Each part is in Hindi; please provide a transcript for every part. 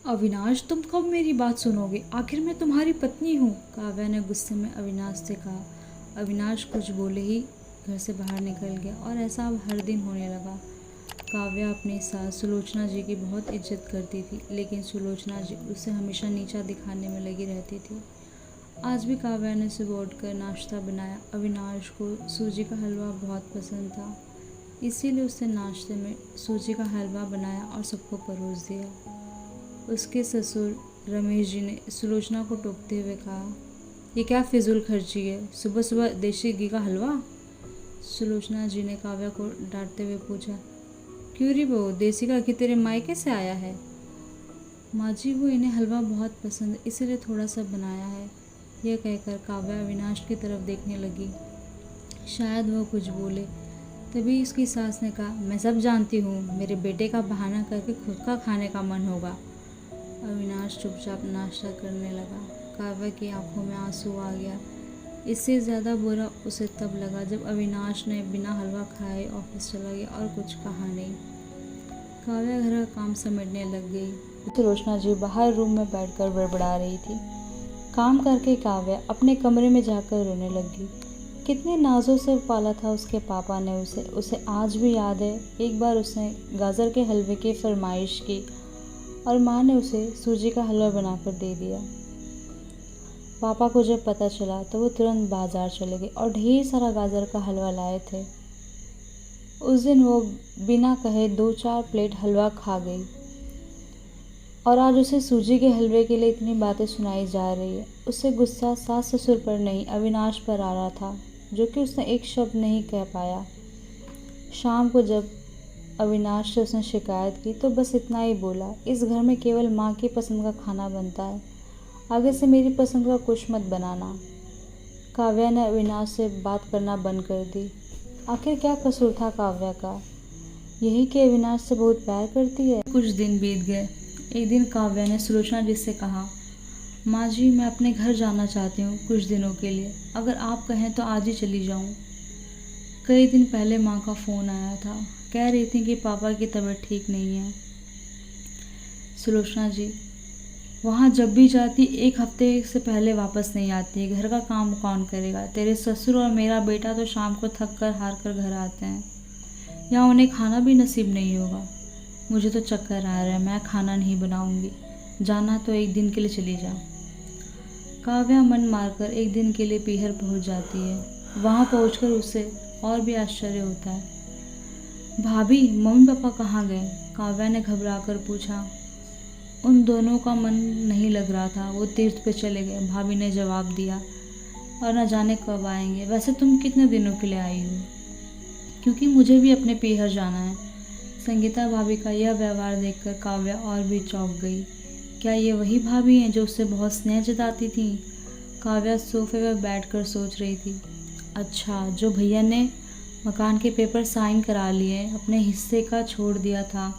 अविनाश, तुम कब मेरी बात सुनोगे? आखिर मैं तुम्हारी पत्नी हूँ। काव्या ने गुस्से में अविनाश से कहा। अविनाश कुछ बोले ही घर से बाहर निकल गया और ऐसा अब हर दिन होने लगा। काव्या अपनी सास सुलोचना जी की बहुत इज्जत करती थी, लेकिन सुलोचना जी उसे हमेशा नीचा दिखाने में लगी रहती थी। आज भी काव्या ने सुबह उठकर नाश्ता बनाया। अविनाश को सूजी का हलवा बहुत पसंद था, इसीलिए उसने नाश्ते में सूजी का हलवा बनाया और सबको परोस दिया। उसके ससुर रमेश जी ने सुलोचना को टोकते हुए कहा, ये क्या फिजूल खर्ची है, सुबह सुबह देसी घी का हलवा? सुलोचना जी ने काव्या को डांटते हुए पूछा, क्यों री बहू, देसी का घी तेरे मायके से आया है? माँ जी, वो इन्हें हलवा बहुत पसंद, इसीलिए थोड़ा सा बनाया है। यह कहकर काव्या अविनाश की तरफ देखने लगी। शायद वो कुछ बोले, तभी उसकी सास ने कहा, मैं सब जानती हूँ, मेरे बेटे का बहाना करके खुद का खाने का मन होगा। अविनाश चुपचाप नाश्ता करने लगा। काव्या की आंखों में आंसू आ गया। इससे ज़्यादा बुरा उसे तब लगा जब अविनाश ने बिना हलवा खाए ऑफिस चला गया और कुछ कहा नहीं। काव्या घर का काम समेटने लग गई। सुलोचना जी बाहर रूम में बैठकर बड़बड़ा रही थी। काम करके काव्या अपने कमरे में जाकर रोने लगी। कितने नाजों से पाला था उसके पापा ने उसे आज भी याद है। एक बार उसने गाजर के हलवे की फरमाइश की और माँ ने उसे सूजी का हलवा बनाकर दे दिया। पापा को जब पता चला तो वो तुरंत बाजार चले गए और ढेर सारा गाजर का हलवा लाए थे। उस दिन वो बिना कहे 2-4 प्लेट हलवा खा गई और आज उसे सूजी के हलवे के लिए इतनी बातें सुनाई जा रही है। उससे गुस्सा सास ससुर पर नहीं, अविनाश पर आ रहा था, जो कि उसने एक शब्द नहीं कह पाया। शाम को जब अविनाश से उसने शिकायत की तो बस इतना ही बोला, इस घर में केवल माँ की पसंद का खाना बनता है, आगे से मेरी पसंद का कुछ मत बनाना। काव्या ने अविनाश से बात करना बंद कर दी। आखिर क्या कसूर था काव्या का? यही कि अविनाश से बहुत प्यार करती है। कुछ दिन बीत गए। एक दिन काव्या ने सुलोचना जी से कहा, माँ जी, मैं अपने घर जाना चाहती हूँ कुछ दिनों के लिए, अगर आप कहें तो आज ही चली जाऊँ। कई दिन पहले माँ का फ़ोन आया था, कह रही थी कि पापा की तबीयत ठीक नहीं है। सुलोचना जी वहाँ जब भी जाती 1 हफ्ते से पहले वापस नहीं आती। घर का काम कौन करेगा? तेरे ससुर और मेरा बेटा तो शाम को थक कर हार कर घर आते हैं, यहाँ उन्हें खाना भी नसीब नहीं होगा। मुझे तो चक्कर आ रहा है, मैं खाना नहीं बनाऊंगी। जाना तो 1 दिन के लिए चली जा। काव्या मन मारकर 1 दिन के लिए पीहर पहुँच जाती है। वहाँ पहुँचकर उसे और भी आश्चर्य होता है। भाभी, मम्मी पापा कहाँ गए? काव्या ने घबराकर पूछा। उन दोनों का मन नहीं लग रहा था, वो तीर्थ पे चले गए, भाभी ने जवाब दिया, और न जाने कब आएंगे। वैसे तुम कितने दिनों के लिए आई हो? क्योंकि मुझे भी अपने पीहर जाना है। संगीता भाभी का यह व्यवहार देखकर काव्या और भी चौंक गई। क्या ये वही भाभी हैं जो उससे बहुत स्नेह जताती थीं? काव्या सोफे पर बैठकर सोच रही थी। अच्छा, जो भैया ने मकान के पेपर साइन करा लिए, अपने हिस्से का छोड़ दिया था,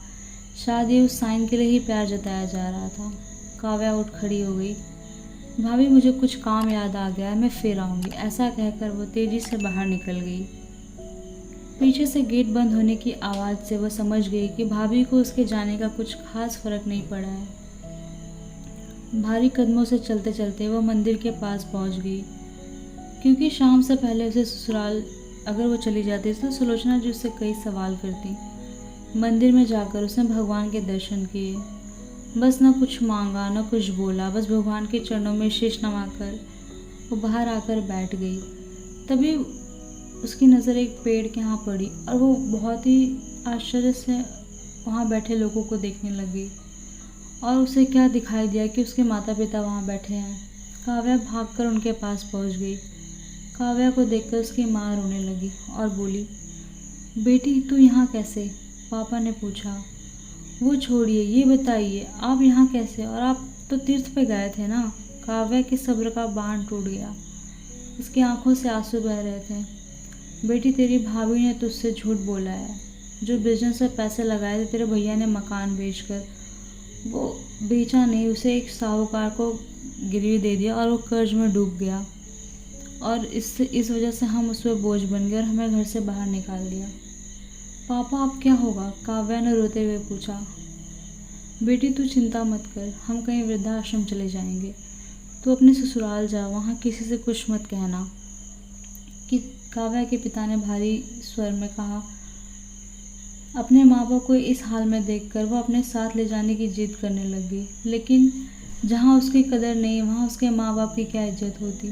शायद ये उस साइन के लिए ही प्यार जताया जा रहा था। काव्या उठ खड़ी हो गई। भाभी, मुझे कुछ काम याद आ गया है, मैं फिर आऊँगी। ऐसा कहकर वो तेज़ी से बाहर निकल गई। पीछे से गेट बंद होने की आवाज़ से वह समझ गई कि भाभी को उसके जाने का कुछ खास फर्क नहीं पड़ा है। भारी कदमों से चलते चलते वह मंदिर के पास पहुंच गई, क्योंकि शाम से पहले उसे ससुराल अगर वो चली जाती तो सुलोचना जी उससे कई सवाल करती। मंदिर में जाकर उसने भगवान के दर्शन किए। बस न कुछ मांगा न कुछ बोला, बस भगवान के चरणों में शीश नवाकर वो बाहर आकर बैठ गई। तभी उसकी नज़र एक पेड़ के यहाँ पड़ी और वो बहुत ही आश्चर्य से वहाँ बैठे लोगों को देखने लगी। और उसे क्या दिखाई दिया कि उसके माता पिता वहाँ बैठे हैं। काव्या भागकर उनके पास पहुँच गई। काव्या को देखकर उसकी माँ रोने लगी और बोली, बेटी तू यहाँ कैसे? पापा ने पूछा। वो छोड़िए, ये बताइए आप यहाँ कैसे, और आप तो तीर्थ पे गए थे ना? काव्या के सब्र का बांध टूट गया। उसकी आंखों से आंसू बह रहे थे। बेटी, तेरी भाभी ने तुझसे झूठ बोला है। जो बिजनेस में पैसे लगाए थे तेरे भैया ने मकान बेचकर, वो बेचा नहीं, उसे एक साहूकार को गिरवी दे दिया और वो कर्ज में डूब गया, और इस वजह से हम उस पर बोझ बन गए और हमें घर से बाहर निकाल दिया। पापा अब क्या होगा? काव्या ने रोते हुए पूछा। बेटी तू चिंता मत कर, हम कहीं वृद्धाश्रम चले जाएंगे। तू अपने ससुराल जा, वहाँ किसी से कुछ मत कहना। कि काव्या के पिता ने भारी स्वर में कहा। अपने माँ बाप को इस हाल में देखकर वह अपने साथ ले जाने की जिद करने लगी, लेकिन जहाँ उसकी कदर नहीं वहाँ उसके माँ बाप की क्या इज्जत होती।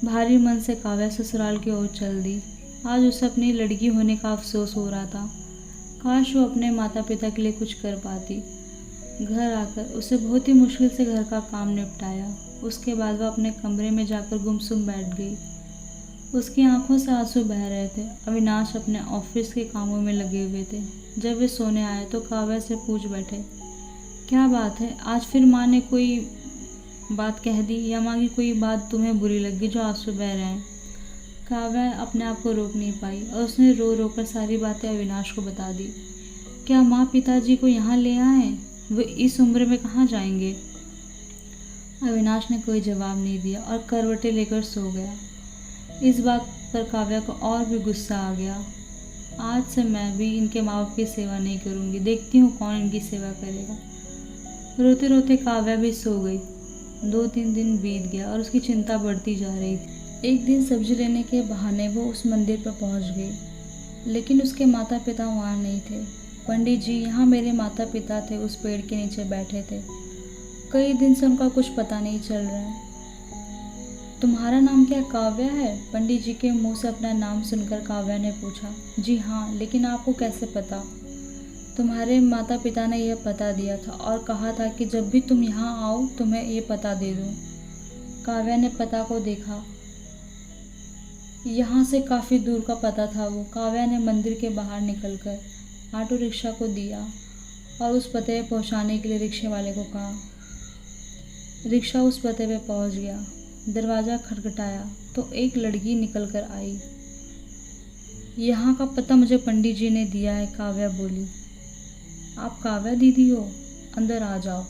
भारी मन से काव्या ससुराल की ओर चल दी। आज उसे अपनी लड़की होने का अफसोस हो रहा था। काश वो अपने माता पिता के लिए कुछ कर पाती। घर आकर उसे बहुत ही मुश्किल से घर का काम निपटाया। उसके बाद वह अपने कमरे में जाकर गुमसुम बैठ गई। उसकी आंखों से आंसू बह रहे थे। अविनाश अपने ऑफिस के कामों में लगे हुए थे। जब वे सोने आए तो काव्या से पूछ बैठे, क्या बात है, आज फिर माँ ने कोई बात कह दी या माँ की कोई बात तुम्हें बुरी लगी जो आंसू बह रहे हैं। काव्या अपने आप को रोक नहीं पाई और उसने रो रो कर सारी बातें अविनाश को बता दी। क्या माँ पिताजी को यहाँ ले आए? वे इस उम्र में कहाँ जाएंगे? अविनाश ने कोई जवाब नहीं दिया और करवटें लेकर सो गया। इस बात पर काव्या को और भी गुस्सा आ गया। आज से मैं भी इनके माँ बाप की सेवा नहीं करूँगी, देखती हूँ कौन इनकी सेवा करेगा। रोते रोते काव्या भी सो गई। 2-3 दिन बीत गया और उसकी चिंता बढ़ती जा रही थी। एक दिन सब्जी लेने के बहाने वो उस मंदिर पर पहुंच गई, लेकिन उसके माता पिता वहाँ नहीं थे। पंडित जी, यहाँ मेरे माता पिता थे, उस पेड़ के नीचे बैठे थे। कई दिन से उनका कुछ पता नहीं चल रहा है। तुम्हारा नाम क्या काव्या है? पंडित जी के मुंह से अपना नाम सुनकर काव्या ने पूछा। जी हाँ, लेकिन आपको कैसे पता? तुम्हारे माता पिता ने यह पता दिया था और कहा था कि जब भी तुम यहाँ आओ तुम्हें ये पता दे दूँ। काव्या ने पता को देखा। यहाँ से काफ़ी दूर का पता था वो। काव्या ने मंदिर के बाहर निकलकर ऑटो रिक्शा को दिया और उस पते पे पहुँचाने के लिए रिक्शे वाले को कहा। रिक्शा उस पते पे पहुँच गया। दरवाज़ा खटखटाया तो एक लड़की निकल कर आई। यहाँ का पता मुझे पंडित जी ने दिया है, काव्या बोली। आप काव्या दीदी हो? अंदर आ जाओ।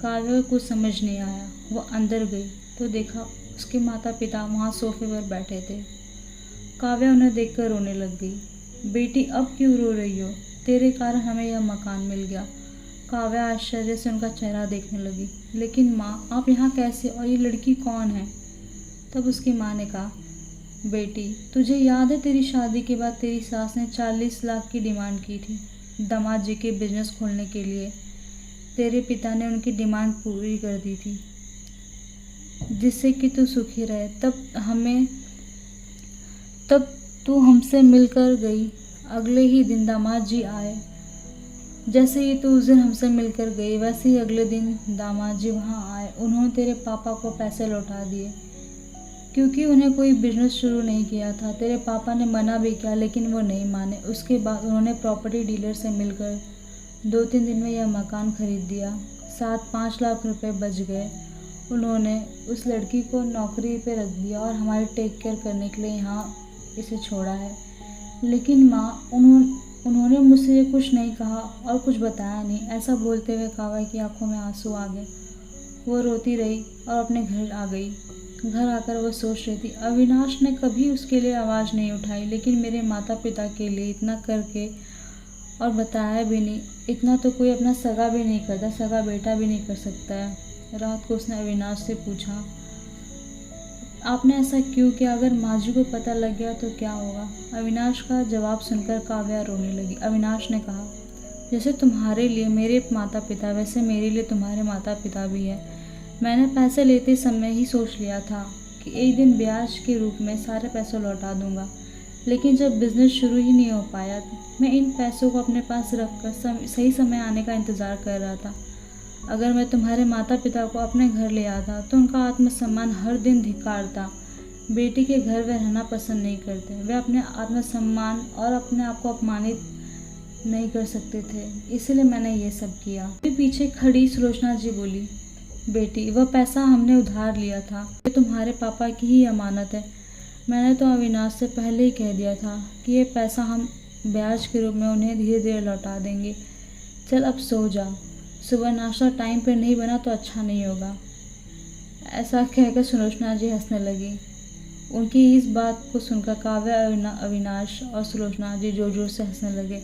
काव्या को कुछ समझ नहीं आया। वो अंदर गई तो देखा उसके माता पिता वहाँ सोफे पर बैठे थे। काव्या उन्हें देखकर रोने लग गई। बेटी, अब क्यों रो रही हो? तेरे कारण हमें यह मकान मिल गया। काव्या आश्चर्य से उनका चेहरा देखने लगी। लेकिन माँ, आप यहाँ कैसे, और ये लड़की कौन है? तब उसकी माँ ने कहा, बेटी तुझे याद है तेरी शादी के बाद तेरी सास ने 40 लाख की डिमांड की थी दामाद जी के बिजनेस खोलने के लिए। तेरे पिता ने उनकी डिमांड पूरी कर दी थी जिससे कि तू सुखी रहे। तब तू हमसे मिलकर गई। अगले ही दिन दामाद जी आए। जैसे ही तू उस दिन हमसे मिलकर गई वैसे ही अगले दिन दामाद जी वहाँ आए। उन्होंने तेरे पापा को पैसे लौटा दिए क्योंकि उन्हें कोई बिजनेस शुरू नहीं किया था। तेरे पापा ने मना भी किया लेकिन वो नहीं माने। उसके बाद उन्होंने प्रॉपर्टी डीलर से मिलकर 2-3 दिन में यह मकान खरीद दिया। 7-5 लाख रुपए बच गए। उन्होंने उस लड़की को नौकरी पे रख दिया और हमारी टेक केयर करने के लिए यहाँ इसे छोड़ा है। लेकिन माँ, उन्होंने मुझसे ये कुछ नहीं कहा और कुछ बताया नहीं। ऐसा बोलते हुए काव्या की आंखों में आंसू आ गए। वो रोती रही और अपने घर आ गई। घर आकर वो सोच रही थी, अविनाश ने कभी उसके लिए आवाज़ नहीं उठाई, लेकिन मेरे माता पिता के लिए इतना करके और बताया भी नहीं। इतना तो कोई अपना सगा भी नहीं करता, सगा बेटा भी नहीं कर सकता है। रात को उसने अविनाश से पूछा, आपने ऐसा क्यों किया? अगर माजी को पता लग गया तो क्या होगा? अविनाश का जवाब सुनकर काव्या रोने लगी। अविनाश ने कहा, जैसे तुम्हारे लिए मेरे माता पिता वैसे मेरे लिए तुम्हारे माता पिता भी है। मैंने पैसे लेते समय ही सोच लिया था कि एक दिन ब्याज के रूप में सारे पैसे लौटा दूंगा, लेकिन जब बिज़नेस शुरू ही नहीं हो पाया मैं इन पैसों को अपने पास रख कर सही समय आने का इंतज़ार कर रहा था। अगर मैं तुम्हारे माता पिता को अपने घर ले आता तो उनका आत्मसम्मान हर दिन धिक्कारता। बेटी के घर वे रहना पसंद नहीं करते। वे अपने आत्मसम्मान और अपने आप को अपमानित नहीं कर सकते थे, इसलिए मैंने ये सब किया। पीछे खड़ी सुलोचना जी बोली, बेटी वह पैसा हमने उधार लिया था, ये तुम्हारे पापा की ही अमानत है। मैंने तो अविनाश से पहले ही कह दिया था कि ये पैसा हम ब्याज के रूप में उन्हें धीरे धीरे लौटा देंगे। चल अब सो जा, सुबह नाश्ता टाइम पर नहीं बना तो अच्छा नहीं होगा। ऐसा कहकर सुलोचना जी हंसने लगी। उनकी इस बात को सुनकर काव्या, अविनाश और सुलोचना जी जोर जोर से हंसने लगे।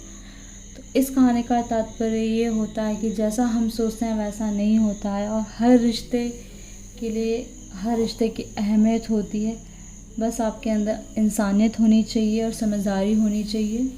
तो इस कहानी का तात्पर्य ये होता है कि जैसा हम सोचते हैं वैसा नहीं होता है, और हर रिश्ते के लिए हर रिश्ते की अहमियत होती है। बस आपके अंदर इंसानियत होनी चाहिए और समझदारी होनी चाहिए।